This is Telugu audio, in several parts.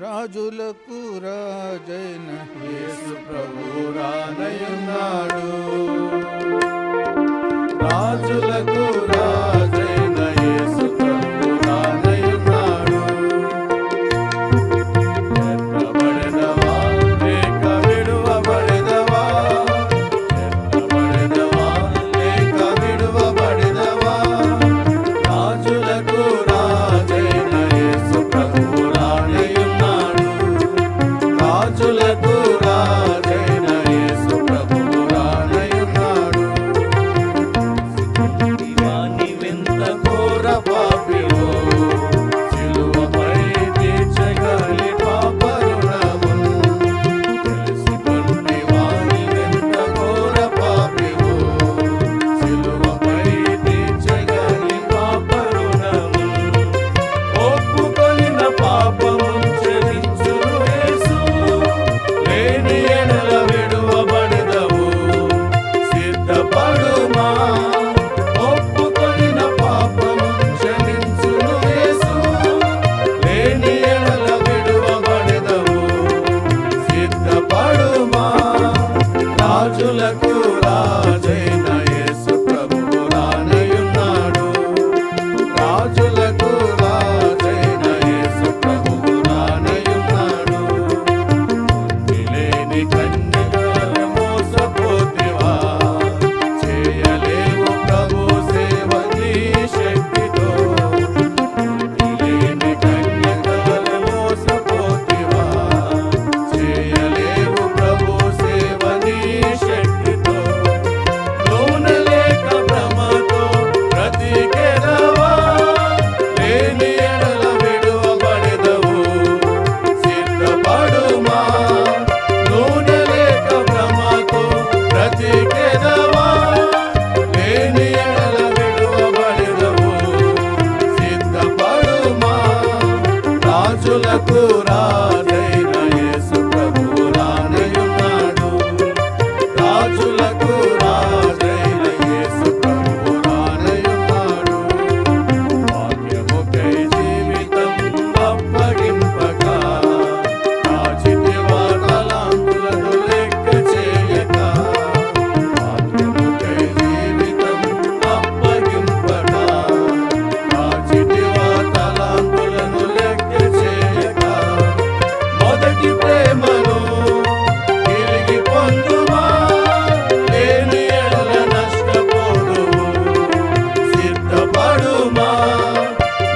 రాజులకు రాజైన యేసు ప్రభువు రానయున్నాడు. రాజులకు రాజైన యేసు ప్రభువు రానయున్నాడు. ఎత్తబడెదవా లేక విడువబడెదవా, ఎత్తబడెదవా లేక విడువబడెదవా, రాజులకు రాజైన యేసు ప్రభువు రానయున్నాడు. రాజులకు రాజైన యేసు ప్రభువు రానయున్నాడు. వాని వింత ఘోర పాపివో, సిలువపై తీర్చగలి పాప రుణమును. తెలిసికొంటి వాని వింత ఘోర పాపివో, సిలువపై తీర్చగలి పాప రుణమును. ఒప్పుకొనిన పాపము క్షమించును యేసు, లేని ఎడల విడువబడెదవు సిద్ధపడుమా. ఒప్పుకొనిన పాపము క్షమించును యేసు, లేని ఎడల విడువబడెదవు సిద్ధపడుమా. రాజులకు రాజైన యేసు ప్రభువు రానయున్నాడు. రాజులకు రాజైన యేసు ప్రభువు రానయున్నాడు. బుద్ధిలేని కన్యకలను మోసపోతివా, చేయలేవు ప్రభు సేవ నీ శక్తితో. బుద్ధిలేని కన్యకలను మోసపోతివా, చేయలేవు ప్రభు సేవ నీ శక్తితో. నూనె లేక భ్రమతో బ్రతికెదవా, లేని ఎడల విడువబడెదవు సిద్ధపడుమా. నూనె లేక భ్రమతో బ్రతికెదవా, లేని ఎడల విడువబడెదవు సిద్ధపడుమా. రాజులకు రాజైన యేసు ప్రభువు రానయున్నాడు. రాజులకు రాజైన యేసు ప్రభువు రానయున్నాడు. వాక్యముకై జీవితం అప్పగింపక, రాజితివా తలాంతులను లెక్క చేయక. వాక్యముకై జీవితం అప్పగింపక, రాజితివా తలాంతులను లెక్క చేయక. మొదటి ప్రేమను తిరిగి పొందుమా, లేని ఎడల నష్టపోదువు సిద్ధపడుమా.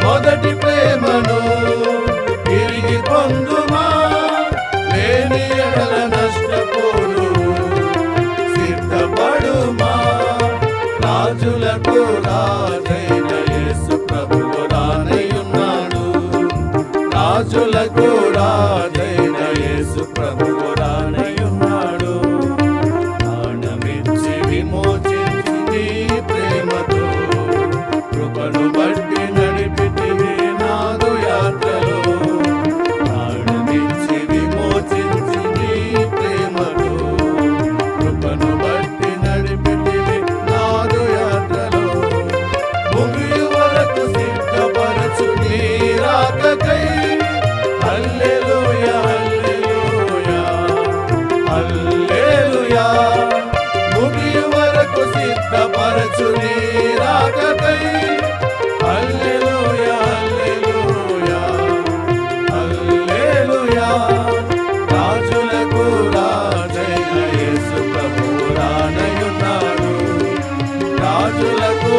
మొదటి ప్రేమను తిరిగి పొందుమా, లేని ఎడల నష్టపోదువు సిద్ధపడుమా. రాజులకు రాజైన యేసు ప్రభువు రానయున్నాడు. రాజులకు రాజైన యేసు ప్రభువు రానయున్నాడు. ప్రాణమిచ్చి విమోచించి నీ ప్రేమతో, కృపను బట్టి నడిపితివి నాదు యాత్రలో. ప్రాణమిచ్చి విమోచించి నీ ప్రేమతో, కృపను బట్టి నడిపితివి నాదు యాత్రలో. ముగియు వరకు సిద్ధపరచు నీ రాకకై. హల్లెలూయా హల్లెలూయా హల్లెలూయా. ముగియు వరకు సిద్ధపరచు నీ రాకకై. హల్లెలూయా హల్లెలూయా హల్లెలూయా. రాజులకు రాజైన యేసు ప్రభువు రానయున్నాడు. రాజులకు